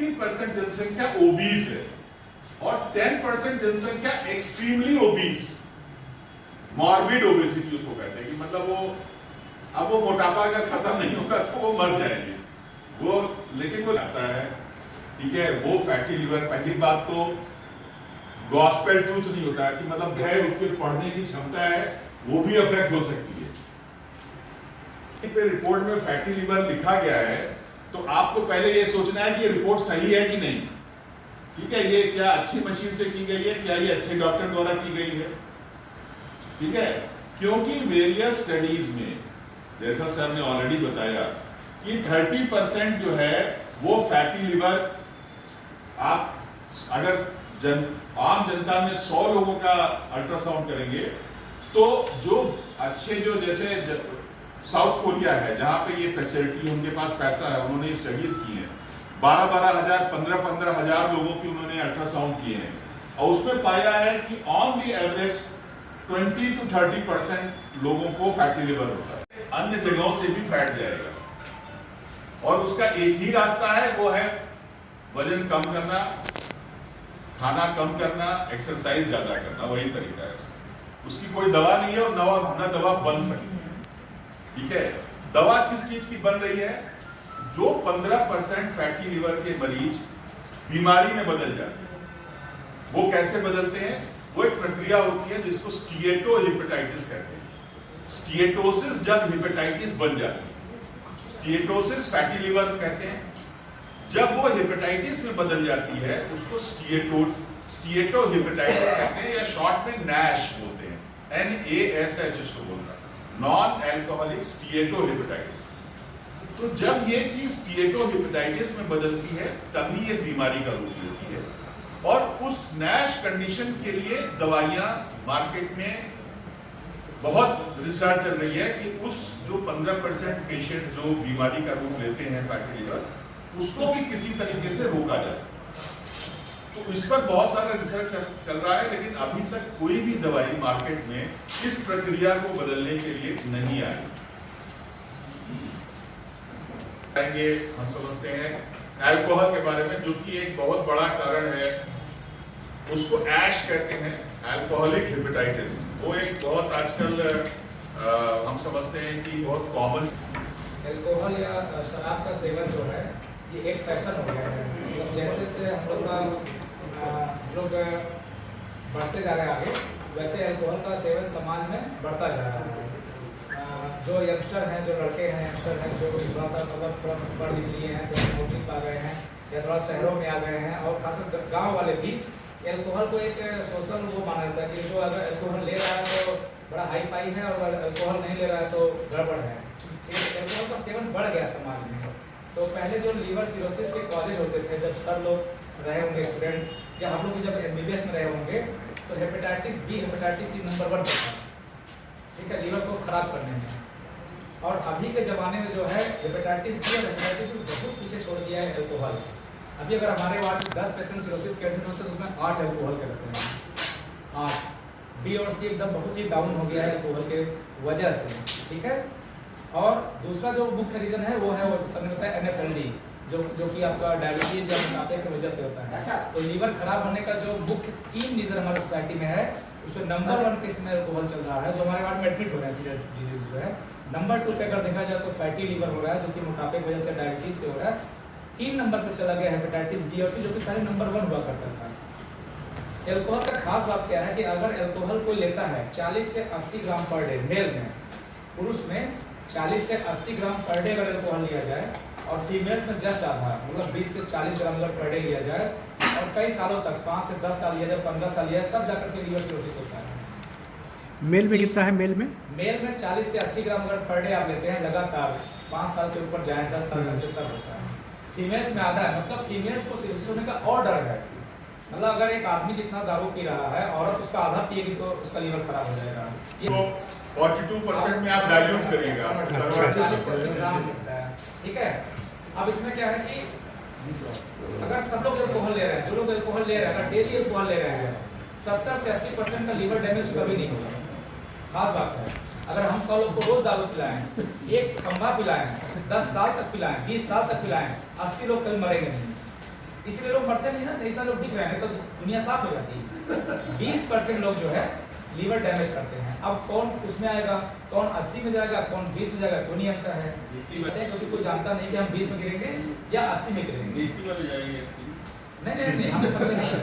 40% जनसंख्या ओबीस है और 10% जनसंख्या एक्सट्रीमली ओबीस, मॉर्बिड ओबेसिटी उसको कहते हैं कि मतलब वो मोटापा अगर खत्म नहीं होगा तो वो मर जाएंगे वो, लेकिन वो लगता है, ठीक है। वो फैटी लिवर, पहली बात तो गॉस्पेल ट्रूथ नहीं होता है कि मतलब गैर उसके पढ़ने की क्षमता है वो भी अफेक्ट हो सकती है। पे रिपोर्ट में फैटी लिवर लिखा गया है तो आपको पहले ये सोचना है कि ये रिपोर्ट सही है कि नहीं, ठीक है। ये क्या अच्छी मशीन से की गई है, क्या ये अच्छे डॉक्टर द्वारा की गई है, ठीक है। क्योंकि वेरियस स्टडीज में जैसा सर ने ऑलरेडी बताया कि 30% जो है वो फैटी लिवर, आप अगर आम जनता में 100 लोगों का अल्ट्रासाउंड करेंगे तो जो अच्छे, जो जैसे साउथ कोरिया है जहां पे ये फैसिलिटी है, उनके पास पैसा है, उन्होंने स्टडीज की हैं, 12-12 हजार 15-15 हजार लोगों की उन्होंने अल्ट्रासाउंड किए हैं और उसमें पाया है कि ऑन दी एवरेज 20 to 30% लोगों को फैटी लिवर होता है। अन्य जगहों से भी फैट जाएगा और उसका एक ही रास्ता है, वो है वजन कम करना, खाना कम करना, एक्सरसाइज ज्यादा करना, वही तरीका है। उसकी कोई दवा नहीं है और न दवा बन सकती है, ठीक है। दवा किस चीज की बन रही है? जो 15% फैटी लिवर के मरीज बीमारी में बदल जाते हैं। वो कैसे बदलते हैं? वो एक प्रक्रिया होती है जिसको स्टीएटोहेपेटाइटिस कहते हैं। स्टीएटोसिस जब हेपेटाइटिस बन जाती है, स्टीएटोसिस फैटी लिवर कहते हैं। जब वो हेपेटाइटिस में बदल जाती है उसको स्टीएटोहेपेटाइटिस कहते हैं या शॉर्ट में नैश बोलते हैं, NASH इसको बोलता है, नॉन एल्कोहलिक स्टीएटोहेपेटाइटिस। तो जब ये चीज स्टीएटोहेपेटाइटिस में बदलती है तभी ये बीमारी का रूप लेती है और उस नैश कंडीशन के लिए दवाइयां मार्केट में बहुत रिसर्च चल रही है कि उस जो 15% पेशेंट जो बीमारी का रूप लेते हैं फैटी लिवर, उसको भी किसी तरीके से रोका जा सकता। तो इस पर बहुत सारा रिसर्च चल रहा है, लेकिन अभी तक कोई भी दवाई मार्केट में इस प्रक्रिया को बदलने के लिए नहीं आई। हम समझते हैं अल्कोहल के बारे में, जो कि एक बहुत बड़ा कारण है, उसको ऐश कहते हैं, अल्कोहलिक हेपेटाइटिस। वो एक बहुत आजकल हम समझते हैं कि बहुत कॉमन अल्कोहल या शराब का सेवन जो है ये एक फैशन हो गया है। मतलब जैसे जैसे हम लोग बढ़ते जा रहे हैं आगे, वैसे अल्कोहल का सेवन समाज में बढ़ता जा रहा है। जो यंगस्टर हैं, जो लड़के हैं, यंगस्टर हैं, जो थोड़ा सा मतलब पढ़ लिख लिए हैं, जो नौकरी पा गए हैं या थोड़ा शहरों में आ गए हैं, और खासकर गाँव वाले भी अल्कोहल को एक सोशल वो माना जाता है कि जो अगर अल्कोहल ले रहा है तो बड़ा हाई फाई है और अगर अल्कोहल नहीं ले रहा है तो गड़बड़ है। अल्कोहल का सेवन बढ़ गया समाज में। तो पहले जो लीवर सिरोसिस के कॉलेज होते थे, जब सर लोग रहे होंगे स्टूडेंट, या हम लोग भी जब MBBS में रहे होंगे, तो hepatitis B, hepatitis C number 1 होता है, ठीक है, लीवर को खराब करने में। और अभी के ज़माने में जो है हेपेटाइटिस B और हेपेटाइटिस को बहुत पीछे छोड़ दिया है अल्कोहल। अभी अगर हमारे वार्ड 10 पेशेंट सिरोसिस के एडमिट होते हैं तो उसमें 8 अल्कोहल के रहते हैं, 8। B और C एकदम बहुत ही डाउन हो गया है अल्कोहल के वजह से, ठीक है। और दूसरा जो मुख्य रीजन है वो है, वो समझ होता है NFLD, जो कि आपका डायबिटीज या मोटापे की वजह से होता है। अच्छा। तो लीवर खराब होने का जो मुख्य 3 रीजन हमारे सोसाइटी में है, उसमें नंबर 1 केस में अल्कोहल चल रहा है, जो हमारे वार्ड में एडमिट हो रहे हैं सीरियस डिजीज जो है। नंबर 2 पे अगर देखा जाए तो फैटी लीवर हो रहा है, जो कि मोटापे की वजह से, डायबिटीज से हो रहा है। 3 नंबर पे चला गया हेपेटाइटिस B और C, जो कि पहले नंबर 1 हुआ करता था। अल्कोहल का खास बात क्या है कि अगर अल्कोहल कोई लेता है 40 से 80 ग्राम पर डे, मेल में, पुरुष में 40 से 80 ग्राम पर डे अगर अल्कोहल लिया जाए, और फीमेल्स में जस्ट आधा, मतलब 20 से 40 ग्राम अगर पर डे लिया जाए, और कई सालों तक 5 से 10 साल लिया जाए, 15 साल लिया जाए, तब जाकर के लीवर सिरोसिस होता है। मेल में कितना है? मेल में 40 से 80 ग्राम अगर पर डे आप लेते हैं लगातार, 5 साल के ऊपर जाए, 10 साल तक तब होता है। फीमेल्स में आधा है, मतलब फीमेल्स को सिरोसिस होने का और डर है। मतलब अगर एक आदमी जितना दारू पी रहा है, औरत उसका आधा पिएगी तो उसका लीवर खराब हो जाएगा। तो 42% में आप डाइल्यूट करिएगा, ठीक है। अब इसमें क्या है कि अगर सब लोग अल्कोहल ले रहे हैं, जो लोग अल्कोहल ले रहे हैं, अगर डेली अल्कोहल ले रहे हैं, 70 से 80% का लीवर डैमेज कभी नहीं होगा। खास बात है, अगर हम 100 लोग को रोज दारू पिलाएं, एक खंभा पिलाएं, 10 साल तक पिलाएं, 20 साल तक पिलाएं, 80 लोग कभी मरेंगे नहीं। इसलिए लोग मरते नहीं ना, इतना लोग दिख रहे हैं तो दुनिया साफ हो जाती है। 20% लोग जो है लीवर डैमेज करते हैं। अब कौन उसमें आएगा, कौन 80 में जाएगा, कौन 20 में जाएगा, कोई नहीं अंतर है। क्योंकि कोई जानता नहीं कि हम 20 में गिरेंगे या 80 में गिरेंगे। नहीं हम सब नहीं।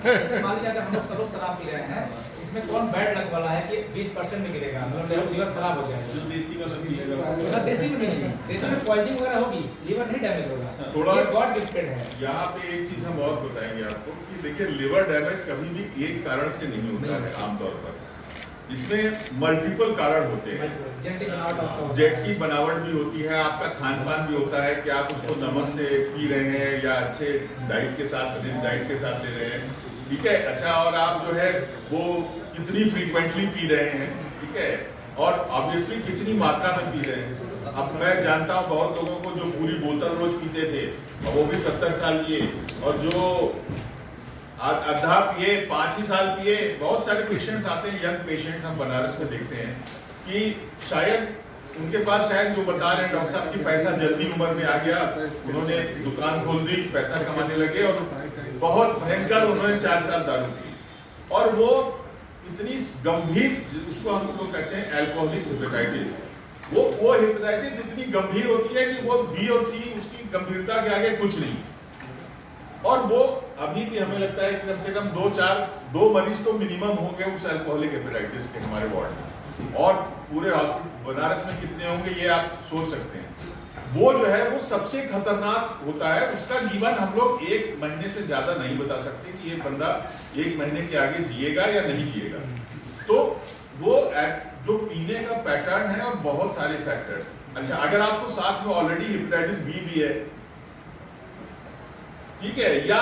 जैसे मान लीजिए अगर हम लोग सब लोग शराब पी रहे हैं, इसमें कौन बैड लक वाला है कि 20% में गिरेगा, मतलब लीवर खराब हो जाएगा। जो देसी वाला पिएगा, देसी में नहीं, देसी में पॉइजनिंग वगैरह होगी, लीवर नहीं डैमेज होगा। थोड़ा ये गॉड गिफ्टेड है। यहाँ पे एक चीज हम और बताएंगे आपको कि देखिए लिवर डैमेज कभी भी एक कारण से नहीं होता है। आमतौर पर इसमें मल्टीपल कारण होते हैं। जेट की बनावट भी होती है, आपका खान पान भी होता है कि आप उसको नमक से पी रहे हैं या अच्छे डाइट के साथ, रिच डाइट के साथ ले रहे हैं, ठीक है। अच्छा, और आप जो है वो कितनी फ्रीक्वेंटली पी रहे हैं, ठीक है, और ऑब्वियसली कितनी मात्रा में पी रहे हैं। अब मैं जानता हूँ बहुत लोगों को जो पूरी बोतल रोज पीते थे और वो भी 70 साल किए, और जो आधा पिए 5 ही साल पिए। बहुत सारे पेशेंट्स आते हैं, यंग पेशेंट्स हम बनारस में देखते हैं कि शायद उनके पास शायद जो बता रहे हैं डॉक्टर साहब की पैसा जल्दी उम्र में आ गया, उन्होंने दुकान खोल दी, पैसा कमाने लगे और बहुत भयंकर उन्होंने 4 साल दारू पी, और वो इतनी गंभीर, उसको हम लोग कहते हैं अल्कोहलिक हेपेटाइटिस, वो हेपेटाइटिस इतनी गंभीर होती है कि वो बी और सी उसकी गंभीरता के आगे कुछ नहीं। और वो अभी भी हमें लगता है कि कम से कम 2 मरीज तो मिनिमम होंगे उस अल्कोहलिक हेपेटाइटिस के हमारे वार्ड में, और पूरे हॉस्पिटल बनारस में कितने होंगे ये आप सोच सकते हैं। वो जो है वो सबसे खतरनाक होता है, उसका जीवन हम लोग 1 महीने से ज्यादा नहीं बता सकते कि ये बंदा 1 महीने के आगे जिएगा या नहीं जिएगा। तो वो जो पीने का पैटर्न है और बहुत सारे फैक्टर्स। अच्छा, अगर आपको साथ में ऑलरेडी हेपेटाइटिस बी भी है, ठीक है, या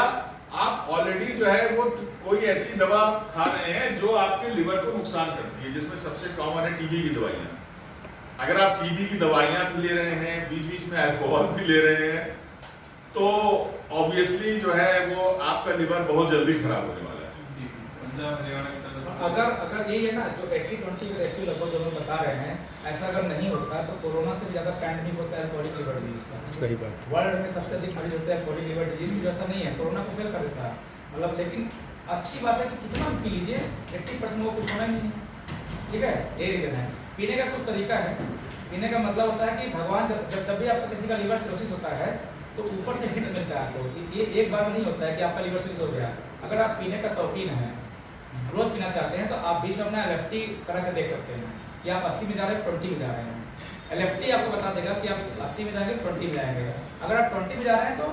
आप ऑलरेडी जो है वो कोई ऐसी दवा खा रहे हैं जो आपके लिवर को नुकसान करती है, जिसमें सबसे कॉमन है टीबी की दवाइयां। अगर आप टीबी की दवाइयां भी ले रहे हैं, बीच बीच में अल्कोहल भी ले रहे हैं, तो ऑब्वियसली जो है वो आपका लिवर बहुत जल्दी खराब होने वाला है। अगर यही है ना जो 80-20 का रेशियो लगभग जो लोग बता रहे हैं, ऐसा अगर नहीं होता तो कोरोना से भी ज्यादा पैंडेमिक होता है अल्कोहलिक लिवर डिजीज का। सही बात। वर्ल्ड में सबसे अधिक मरीज होते हैं अल्कोहलिक लिवर डिजीज की, जैसा नहीं है, कोरोना को फेल कर देता है मतलब। लेकिन अच्छी बात है कि कितना पी लीजिए, 80% को कुछ होना ही नहीं है, ठीक है। ये रीजन है। पीने का कुछ तरीका है। पीने का मतलब होता है कि भगवान जब भी आपका किसी का लिवर सिरोसिस होता है तो ऊपर से हिट मिलता है आपको। ये एक बार नहीं होता है कि आपका लिवर सिरोसिस हो गया। अगर आप पीने का शौकीन है, रोज पीना चाहते हैं, तो आप बीच में अपना LFT करा के देख सकते हैं कि आप 80 में जा रहे हैं, 20 में जा रहे हैं। LFT आपको बता देगा कि आप 80 में जाएंगे, 20 में जाएंगे। अगर आप 20 में जा रहे हैं तो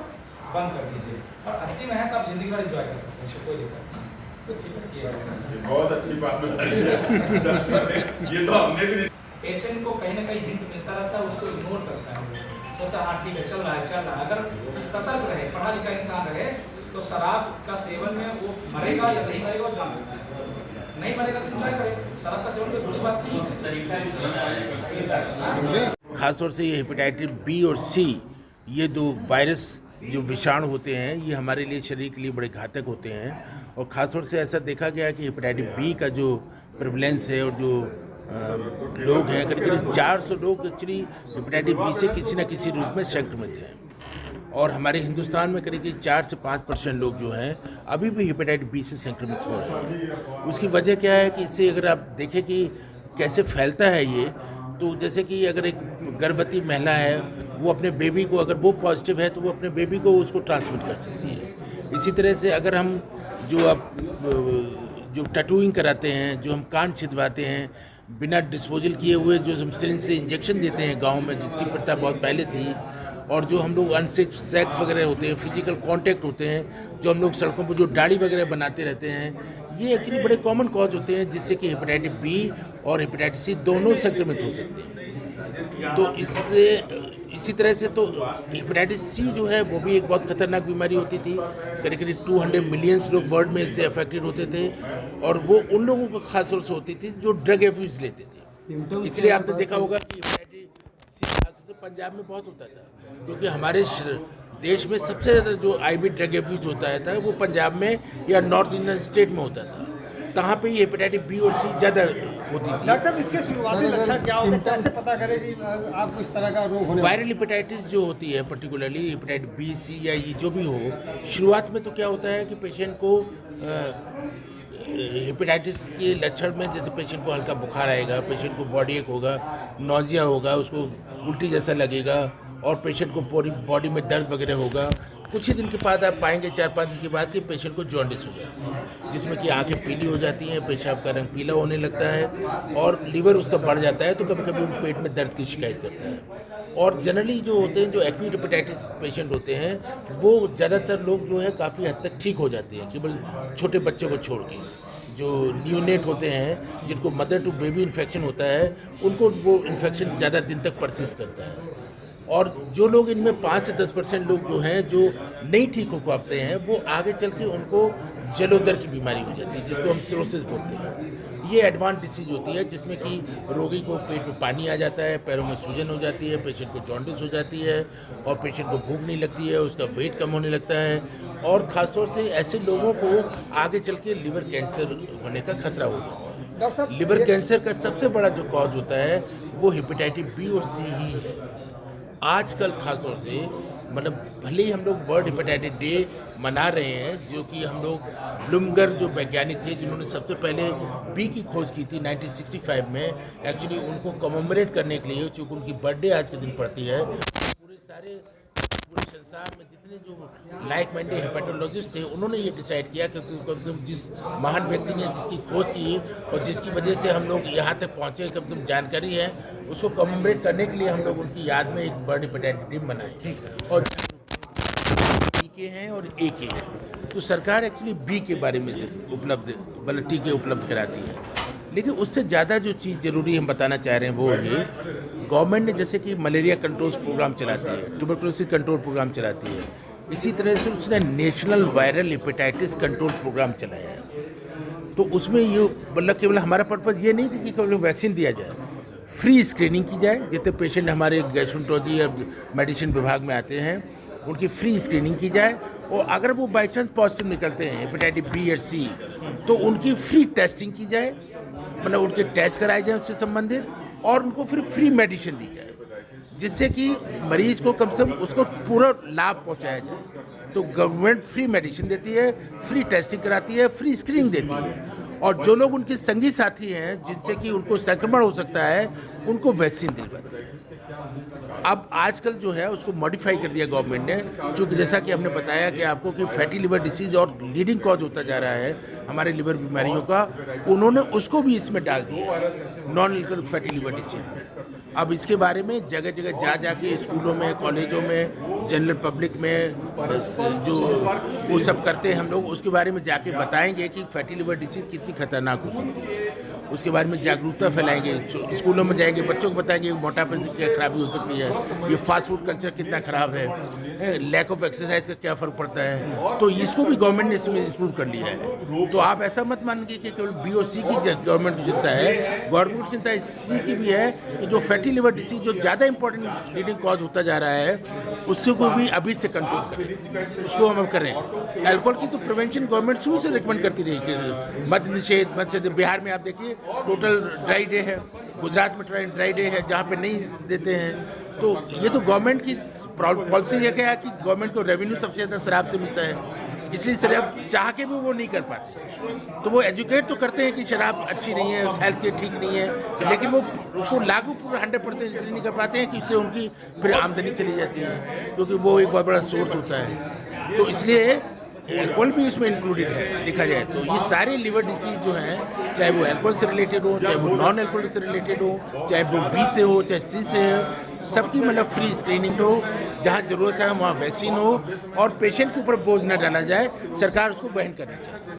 बंद कर दीजिए, और 80 में है तो आप जिंदगी भर एंजॉय कर सकते हैं, कोई दिक्कत नहीं। बहुत अच्छी बात बताई है, ये तो हमने भी नहीं। पेशेंट को कहीं ना कहीं हिंट मिलता रहता है, उसको इग्नोर करता है, सोचता है हाँ ठीक है चल रहा है। अगर सतर्क रहे, पढ़ा लिखा इंसान रहे, तो शराब का सेवन में वो मरेगा या नहीं मरेगा वो जान सकता है। नहीं मरेगा तो एंजॉय करे। शराब का सेवन कोई बुरी बात नहीं है। खासतौर से ये हेपेटाइटिस बी और सी, ये 2 वायरस जो विषाणु होते हैं, ये हमारे लिए शरीर के लिए बड़े घातक होते हैं। और ख़ासतौर से ऐसा देखा गया कि हेपेटाइटिस बी का जो प्रेवलेंस है और जो लोग हैं, करीब 400 लोग एक्चुअली हेपेटाइटिस बी से किसी न किसी रूप में संक्रमित हैं। और हमारे हिंदुस्तान में करीब 4 से 5% लोग जो हैं अभी भी हेपेटाइटिस बी से संक्रमित हो रहे हैं। उसकी वजह क्या है कि इससे अगर आप देखें कि कैसे फैलता है ये, तो जैसे कि अगर एक गर्भवती महिला है, वो अपने बेबी को, अगर वो पॉजिटिव है तो वो अपने बेबी को उसको ट्रांसमिट कर सकती है। इसी तरह से अगर हम जो टैटूइंग कराते हैं, जो हम कान छिदवाते हैं, बिना डिस्पोजल किए हुए जो हम सिरिंज से इंजेक्शन देते हैं गाँव में, जिसकी प्रथा बहुत पहले थी, और जो हम लोग अनसेफ सेक्स वगैरह होते हैं, फिजिकल कांटेक्ट होते हैं, जो हम लोग सड़कों पर जो दाढ़ी वगैरह बनाते रहते हैं, ये एक्चुअली बड़े कॉमन कॉज होते हैं जिससे कि हेपेटाइटिस बी और हेपेटाइटिस सी दोनों संक्रमित हो सकते हैं। तो इससे इसी तरह से तो हेपेटाइटिस सी जो है वो भी एक बहुत खतरनाक बीमारी होती थी। करीब 200 मिलियंस लोग वर्ल्ड में इससे अफेक्टेड होते थे, और वो उन लोगों को खास तौर से होती थी जो ड्रग एब्यूज लेते थे। इसलिए आपने देखा होगा कि हेपेटाइटिस सी खासतौर से पंजाब में बहुत होता था, क्योंकि हमारे देश में सबसे ज़्यादा जो आईवी ड्रग एब्यूज होता है वो पंजाब में या नॉर्थ इंडियन स्टेट में होता था। तहाँ पे ये हेपेटाइटिस बी और सी ज़्यादा होती थी। डॉक्टर साहब, इसके शुरुआती लक्षण क्या होते हैं, कैसे पता करें कि आपको इस तरह का रोग होने वाला है? वायरल हेपेटाइटिस जो होती है, पर्टिकुलरली हेपेटाइटिस बी, सी या ई जो भी हो, शुरुआत में तो क्या होता है कि पेशेंट को हेपेटाइटिस के लक्षण में जैसे पेशेंट को हल्का बुखार आएगा, पेशेंट को बॉडी एक होगा, नौजिया होगा, उसको उल्टी जैसा लगेगा और पेशेंट को पूरी बॉडी में दर्द वगैरह होगा। कुछ ही दिन के बाद आप पाएंगे 4-5 दिन के बाद कि पेशेंट को जॉन्डिस हो जाती है, जिसमें कि आंखें पीली हो जाती हैं, पेशाब का रंग पीला होने लगता है और लीवर उसका बढ़ जाता है, तो कभी कभी वो पेट में दर्द की शिकायत करता है। और जनरली जो होते हैं, जो एक्यूट हेपेटाइटिस पेशेंट होते हैं, वो ज़्यादातर लोग जो है काफ़ी हद तक ठीक हो जाते हैं, केवल छोटे बच्चों को छोड़ के। जो न्यूनेट होते हैं, जिनको मदर टू बेबी इन्फेक्शन होता है, उनको वो इन्फेक्शन ज़्यादा दिन तक परसिस्ट करता है। और जो लोग इनमें 5 से 10% लोग जो हैं जो नहीं ठीक हो पाते हैं, वो आगे चल के उनको जलोदर की बीमारी हो जाती है, जिसको हम सिरोसिस बोलते हैं। ये एडवांस डिसीज होती है जिसमें कि रोगी को पेट में पानी आ जाता है, पैरों में सूजन हो जाती है, पेशेंट को जॉन्डिस हो जाती है और पेशेंट को भूख नहीं लगती है, उसका वेट कम होने लगता है और ख़ासतौर से ऐसे लोगों को आगे चल के लिवर कैंसर होने का खतरा हो जाता है। लिवर कैंसर का सबसे बड़ा जो कॉज होता है वो हेपेटाइटिस बी और सी ही है। आजकल खासतौर से मतलब भले ही हम लोग वर्ल्ड हेपेटाइटिस डे मना रहे हैं, जो कि हम लोग ब्लूमबर्ग जो वैज्ञानिक थे जिन्होंने सबसे पहले बी की खोज की थी 1965 में, एक्चुअली उनको कमेमोरेट करने के लिए, चूँकि उनकी बर्थडे आज के दिन पड़ती है, पूरे संसार में जितने जो लाइक माइंडेड हेपेटोलॉजिस्ट थे उन्होंने ये डिसाइड किया कि जिस महान व्यक्ति ने जिसकी खोज की और जिसकी वजह से हम लोग यहाँ तक पहुँचे, कम से कम जानकारी है, उसको कमेमोरेट करने के लिए हम लोग उनकी याद में एक वर्ल्ड हेपेटाइटिस डे मनाए। और बी के हैं और ए के हैं, तो सरकार एक्चुअली बी के बारे में उपलब्ध मतलब टीके उपलब्ध कराती है। लेकिन उससे ज़्यादा जो चीज़ ज़रूरी हम बताना चाह रहे हैं वो ये, गवर्नमेंट ने जैसे कि मलेरिया कंट्रोल प्रोग्राम चलाती है, ट्यूबरकुलोसिस कंट्रोल प्रोग्राम चलाती है, इसी तरह से उसने national viral hepatitis control programme चलाया है। तो उसमें ये मतलब केवल हमारा पर्पज़ ये नहीं था कि केवल वैक्सीन दिया जाए, फ्री स्क्रीनिंग की जाए। जितने पेशेंट हमारे गैस्ट्रोएंटरोलॉजी या मेडिसिन विभाग में आते हैं उनकी फ्री स्क्रीनिंग की जाए और अगर वो बाई चांस पॉजिटिव निकलते हैं हेपेटाइटिस बी और सी, तो उनकी फ्री टेस्टिंग की जाए, मतलब उनके टेस्ट कराए जाए उससे संबंधित, और उनको फिर फ्री मेडिसिन दी जाए, जिससे कि मरीज को कम से कम उसको पूरा लाभ पहुंचाया जाए। तो गवर्नमेंट फ्री मेडिसिन देती है, फ्री टेस्टिंग कराती है, फ्री स्क्रीनिंग देती है और जो लोग उनके संगी साथी हैं जिनसे कि उनको संक्रमण हो सकता है उनको वैक्सीन दिलवाती है। अब आजकल जो है उसको मॉडिफाई कर दिया गवर्नमेंट ने, क्योंकि जैसा कि हमने बताया कि आपको कि फैटी लिवर डिसीज और लीडिंग कॉज होता जा रहा है हमारे लिवर बीमारियों का, उन्होंने उसको भी इसमें डाल दिया non alcoholic fatty liver disease में। अब इसके बारे में जगह जगह जा के स्कूलों में, कॉलेजों में, जनरल पब्लिक में जो वो सब करते हैं हम लोग, उसके बारे में जाके बताएंगे कि फैटी लिवर डिसीज कितनी खतरनाक हो सकती है। उसके बारे में जागरूकता फैलाएंगे, स्कूलों में जाएंगे, बच्चों को बताएंगे मोटापे से क्या खराबी हो सकती है, ये फास्ट फूड कल्चर कितना खराब है, लैक ऑफ एक्सरसाइज का क्या फ़र्क पड़ता है। तो इसको भी गवर्नमेंट ने इसमें इंक्लूड कर लिया है। तो आप ऐसा मत मानिए कि केवल बी और सी की गवर्नमेंट की चिंता है, गवर्नमेंट की चिंता इस चीज़ की भी है कि जो फैटी लिवर डिसीज जो ज़्यादा इंपॉर्टेंट लीडिंग कॉज होता जा रहा है उससे को भी अभी से कंट्रोल करें, उसको हम अब करें। अल्कोहल की तो प्रिवेंशन गवर्नमेंट शुरू से रिकमेंड करती रही कि मद्य निषेध, बिहार में आप देखिए टोटल ड्राई डे है, गुजरात में ड्राई डे है जहाँ पे नहीं देते हैं। तो ये तो गवर्नमेंट की पॉलिसी है क्या कि गवर्नमेंट को रेवेन्यू सबसे ज़्यादा शराब से मिलता है, इसलिए शराब चाह के भी वो नहीं कर पाते। तो वो एजुकेट तो करते हैं कि शराब अच्छी नहीं है, हेल्थ के ठीक नहीं है, लेकिन वो उसको लागू पूरा 100% इसलिए नहीं कर पाते हैं कि इससे उनकी फिर आमदनी चली जाती है, क्योंकि वो एक बहुत बड़ा सोर्स होता है। तो इसलिए अल्कोहल भी इसमें इंक्लूडेड है देखा जाए तो। ये सारे लिवर डिसीज जो हैं, चाहे वो अल्कोहल से रिलेटेड हो, चाहे वो नॉन अल्कोहल से रिलेटेड हो, चाहे वो बी से हो, चाहे सी से हो, सबकी मतलब फ्री स्क्रीनिंग हो, जहाँ ज़रूरत है वहाँ वैक्सीन हो और पेशेंट के ऊपर बोझ न डाला जाए, सरकार उसको वहन करना चाहिए।